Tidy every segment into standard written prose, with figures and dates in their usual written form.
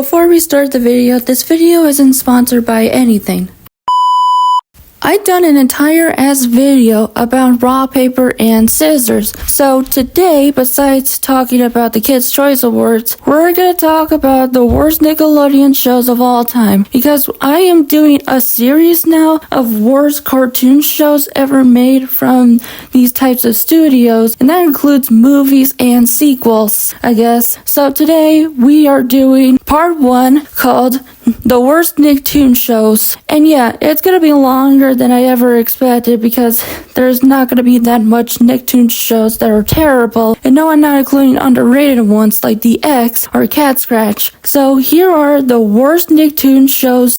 Before we start the video, this video isn't sponsored by anything. I've done an entire ass video about rock, paper, and scissors. So today, besides talking about the Kids' Choice Awards, we're gonna talk about the worst Nickelodeon shows of all time. Because I am doing a series now of worst cartoon shows ever made from these types of studios. And that includes movies and sequels, I guess. So today, we are doing part 1 called the worst Nick Toons shows. And yeah, it's gonna be longer than I ever expected because there's not gonna be that much Nick Toons shows that are terrible. And no, I'm not including underrated ones like The X or Cat Scratch. So here are the worst Nick Toons shows.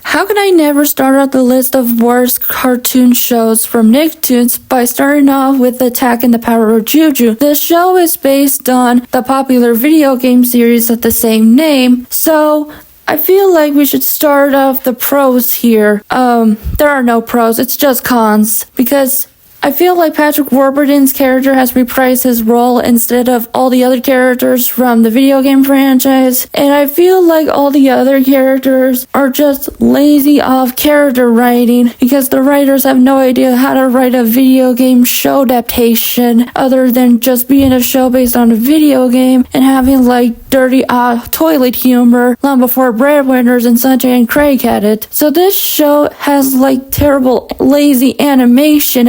How can I never start out the list of worst cartoon shows from Nick Toons by starting off with Attack and the Power of Juju? The show is based on the popular video game series of the same name, so I feel like we should start off the pros here. There are no pros, it's just cons, because I feel like Patrick Warburton's character has reprised his role instead of all the other characters from the video game franchise. And I feel like all the other characters are just lazy off character writing because the writers have no idea how to write a video game show adaptation other than just being a show based on a video game and having like dirty toilet humor long before Breadwinners and Sanjay and Craig had it. So this show has like terrible lazy animation.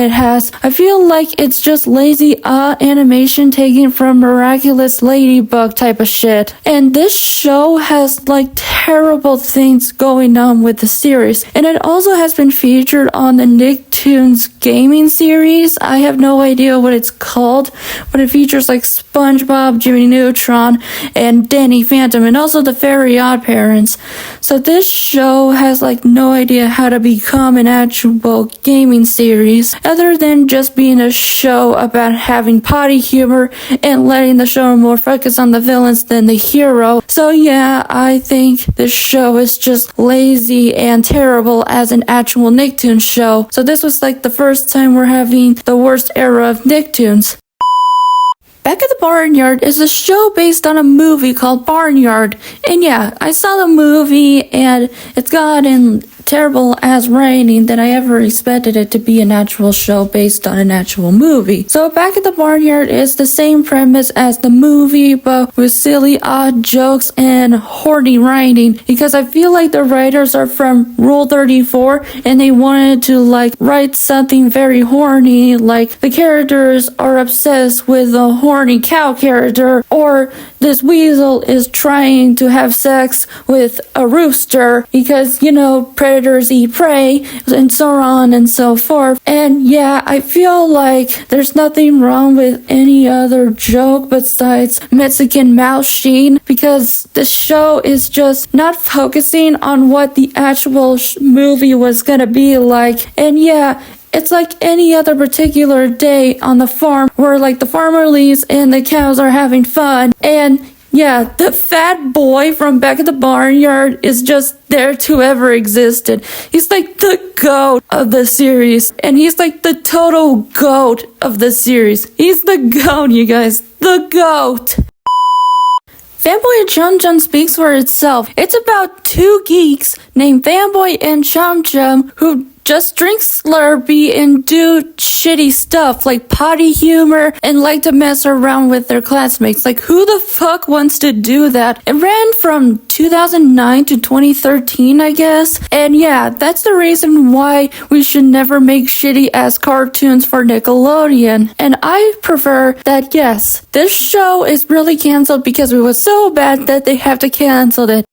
I feel like it's just lazy animation taken from Miraculous Ladybug type of shit. And this show has like terrible things going on with the series. And it also has been featured on the Nick Toons gaming series. I have no idea what it's called, but it features like SpongeBob, Jimmy Neutron, and Danny Phantom, and also the Fairy Odd Parents. So this show has like no idea how to become an actual gaming series other than just being a show about having potty humor and letting the show more focus on the villains than the hero. So yeah, I think this show is just lazy and terrible as an actual Nick Toons show. So this was like the first time we're having the worst era of Nick Toons. Back at the Barnyard is a show based on a movie called Barnyard. And yeah, I saw the movie and it's gotten terrible as writing than I ever expected it to be an actual show based on an actual movie. So Back at the Barnyard is the same premise as the movie, but with silly odd jokes and horny writing, because I feel like the writers are from Rule 34 and they wanted to like write something very horny, like the characters are obsessed with a horny cow character, or this weasel is trying to have sex with a rooster because, you know, predators eat prey, and so on and so forth. And yeah, I feel like there's nothing wrong with any other joke besides Mexican Mouse Sheen, because the show is just not focusing on what the actual movie was gonna be like. And yeah, it's like any other particular day on the farm where like the farmer leaves and the cows are having fun. And yeah, the fat boy from Back at the Barnyard is just there to ever existed. He's like the GOAT of the series. And he's like the total GOAT of the series. He's the GOAT, you guys. The GOAT. Fanboy and Chum Chum speaks for itself. It's about two geeks named Fanboy and Chum Chum who just drink Slurpee and do shitty stuff like potty humor and like to mess around with their classmates. Like, who the fuck wants to do that? It ran from 2009 to 2013, I guess. And yeah, that's the reason why we should never make shitty ass cartoons for Nickelodeon. And I prefer that, yes, this show is really canceled because it was so bad that they have to cancel it.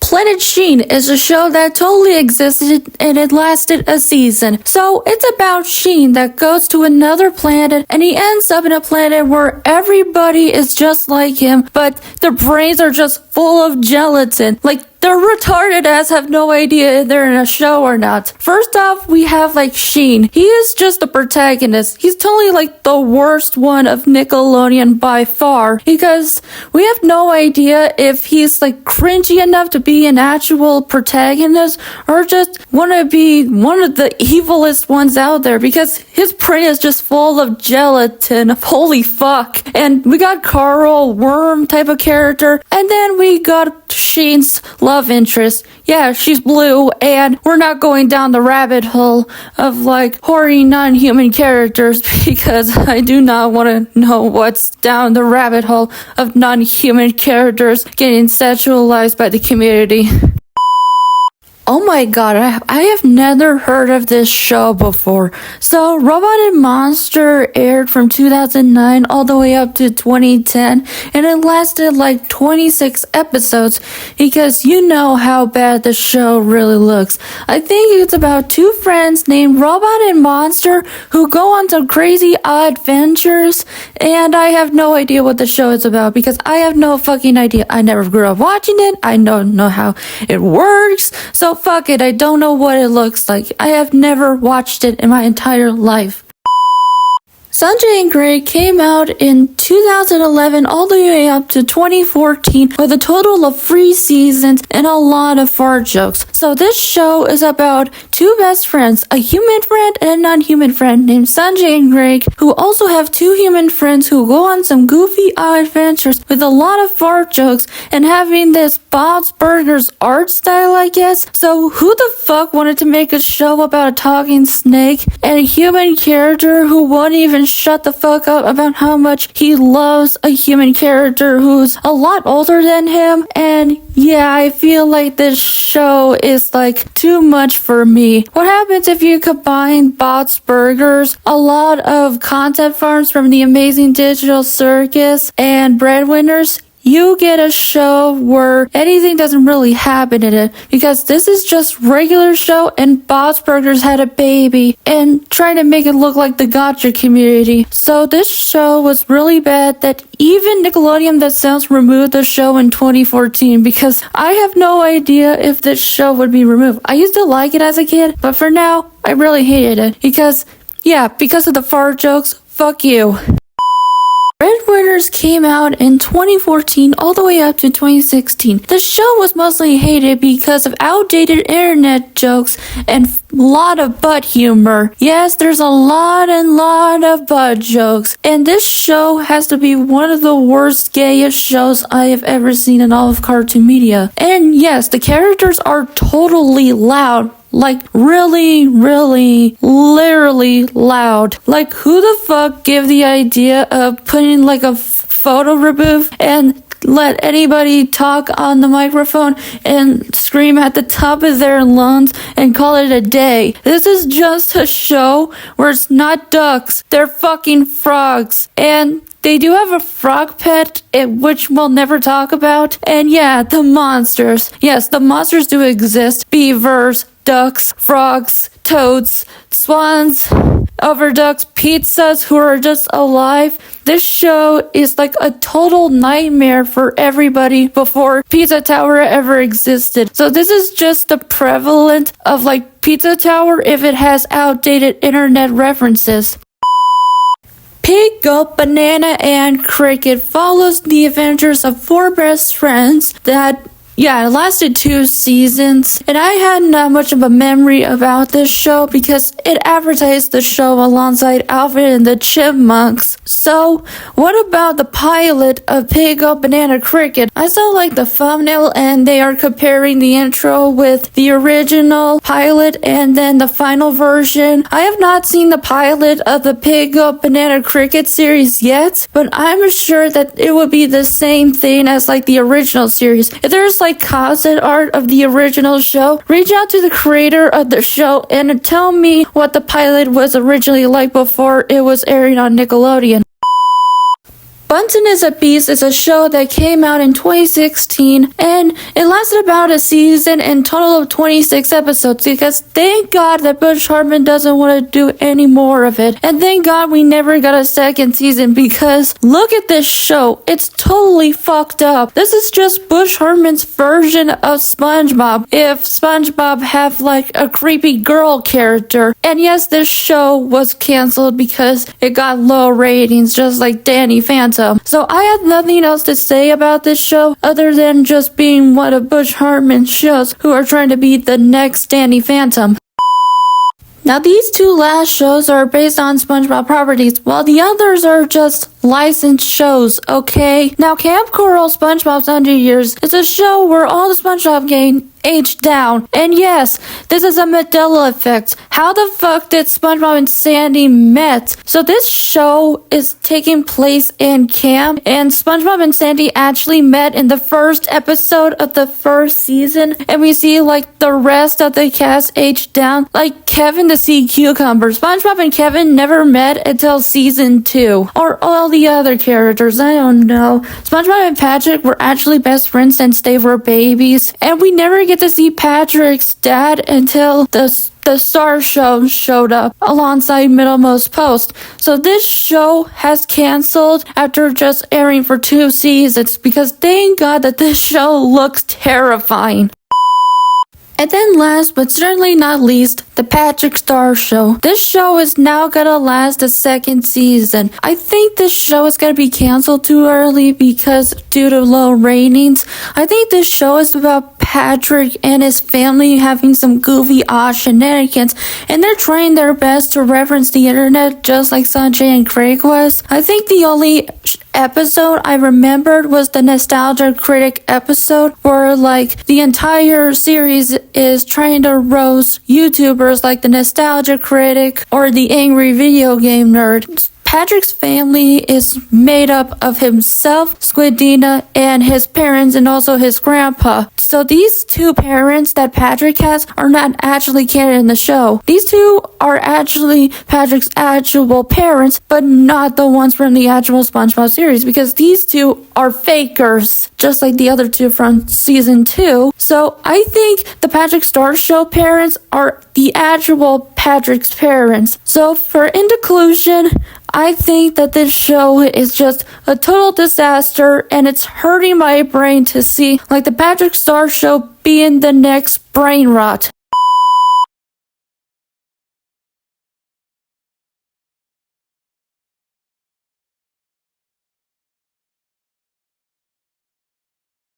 Planet Sheen is a show that totally existed and it lasted a season. So it's about Sheen that goes to another planet and he ends up in a planet where everybody is just like him, but their brains are just full of gelatin. Like, their retarded ass have no idea if they're in a show or not. First off, we have like Sheen. He is just the protagonist. He's totally like the worst one of Nickelodeon by far, because we have no idea if he's like cringy enough to be an actual protagonist or just want to be one of the evilest ones out there, because his brain is just full of gelatin. Holy fuck. And we got Carl, worm type of character, and then we got Sheen's love interest. Yeah, she's blue, and we're not going down the rabbit hole of like hoary non-human characters, because I do not want to know what's down the rabbit hole of non-human characters getting sexualized by the community. Oh my god, I have never heard of this show before. So, Robot and Monster aired from 2009 all the way up to 2010, and it lasted like 26 episodes, because you know how bad the show really looks. I think it's about two friends named Robot and Monster who go on some crazy adventures, and I have no idea what the show is about, because I have no fucking idea. I never grew up watching it. I don't know how it works. So fuck it, I don't know what it looks like. I have never watched it in my entire life. Sanjay and Greg came out in 2011 all the way up to 2014 with a total of 3 seasons and a lot of fart jokes. So this show is about two best friends, a human friend and a non-human friend named Sanjay and Greg, who also have two human friends who go on some goofy adventures with a lot of fart jokes and having this Bob's Burgers art style, I guess. So who the fuck wanted to make a show about a talking snake and a human character who won't even shut the fuck up about how much he loves a human character who's a lot older than him? And yeah, I feel like this show is like too much for me. What happens if you combine Bob's Burgers, a lot of concept farms from the Amazing Digital Circus, and Breadwinners? You get a show where anything doesn't really happen in it, because this is just regular show and Bob's Burgers had a baby and trying to make it look like the gotcha community. So this show was really bad that even Nickelodeon themselves removed the show in 2014, because I have no idea if this show would be removed. I used to like it as a kid, but for now, I really hated it because of the fart jokes. Fuck you. Breadwinners came out in 2014 all the way up to 2016. The show was mostly hated because of outdated internet jokes and a lot of butt humor. Yes, there's a lot of butt jokes. And this show has to be one of the worst, gayest shows I have ever seen in all of cartoon media. And yes, the characters are totally loud. Like, really, literally loud. Like, who the fuck gave the idea of putting like a photo rebuff and let anybody talk on the microphone and scream at the top of their lungs and call it a day? This is just a show where it's not ducks, they're fucking frogs. And they do have a frog pet, which we'll never talk about. And yeah, the monsters. Yes, the monsters do exist. Beavers, ducks, frogs, toads, swans, overducks, pizzas who are just alive. This show is like a total nightmare for everybody before Pizza Tower ever existed. So this is just the prevalent of like Pizza Tower if it has outdated internet references. Pig, Goat, Banana, and Cricket follows the adventures of four best friends that it lasted 2 seasons, and I had not much of a memory about this show because it advertised the show alongside Alvin and the Chipmunks. So, what about the pilot of Pig, Goat, Banana, Cricket? I saw like the thumbnail and they are comparing the intro with the original pilot and then the final version. I have not seen the pilot of the Pig, Goat, Banana, Cricket series yet, but I'm sure that it would be the same thing as like the original series. If there's like concept art of the original show, reach out to the creator of the show and tell me what the pilot was originally like before it was airing on Nickelodeon. Bunsen is a Beast is a show that came out in 2016, and it lasted about a season and total of 26 episodes, because thank God that Bush Hartman doesn't want to do any more of it. And thank God we never got a second season, because look at this show. It's totally fucked up. This is just Bush Hartman's version of SpongeBob, if SpongeBob have like a creepy girl character. And yes, this show was canceled because it got low ratings, just like Danny Phantom. So I have nothing else to say about this show other than just being one of Bush Hartman's shows who are trying to be the next Danny Phantom. Now, these two last shows are based on SpongeBob properties, while the others are just licensed shows, okay? Now, Camp Coral SpongeBob's Under Years is a show where all the SpongeBob gang aged down. And yes, this is a Mandela effect. How the fuck did SpongeBob and Sandy met? So this show is taking place in camp, and SpongeBob and Sandy actually met in the first episode of the first season, and we see like the rest of the cast aged down, like Kevin the Sea Cucumber. SpongeBob and Kevin never met until season 2, or all the other characters, I don't know. SpongeBob and Patrick were actually best friends since they were babies, and we never get to see Patrick's dad until the Star Show showed up alongside Middlemost Post. So this show has canceled after just airing for 2 seasons, because thank God that this show looks terrifying. And then last but certainly not least, the Patrick Star Show. This show is now gonna last a second season. I think this show is gonna be canceled too early because due to low ratings. I think this show is about Patrick and his family having some goofy odd shenanigans, and they're trying their best to reference the internet just like Sanjay and Craig was. I think the only episode I remembered was the Nostalgia Critic episode, where like the entire series is trying to roast YouTubers like the Nostalgia Critic or the Angry Video Game Nerd. Patrick's family is made up of himself, Squidina, and his parents, and also his grandpa. So these 2 parents that Patrick has are not actually canon in the show. These 2 are actually Patrick's actual parents, but not the ones from the actual SpongeBob series, because these 2 are fakers, just like the other 2 from season 2. So I think the Patrick Star Show parents are the actual Patrick's parents. So for in conclusion, I think that this show is just a total disaster, and it's hurting my brain to see like the Patrick Star Show being the next brain rot.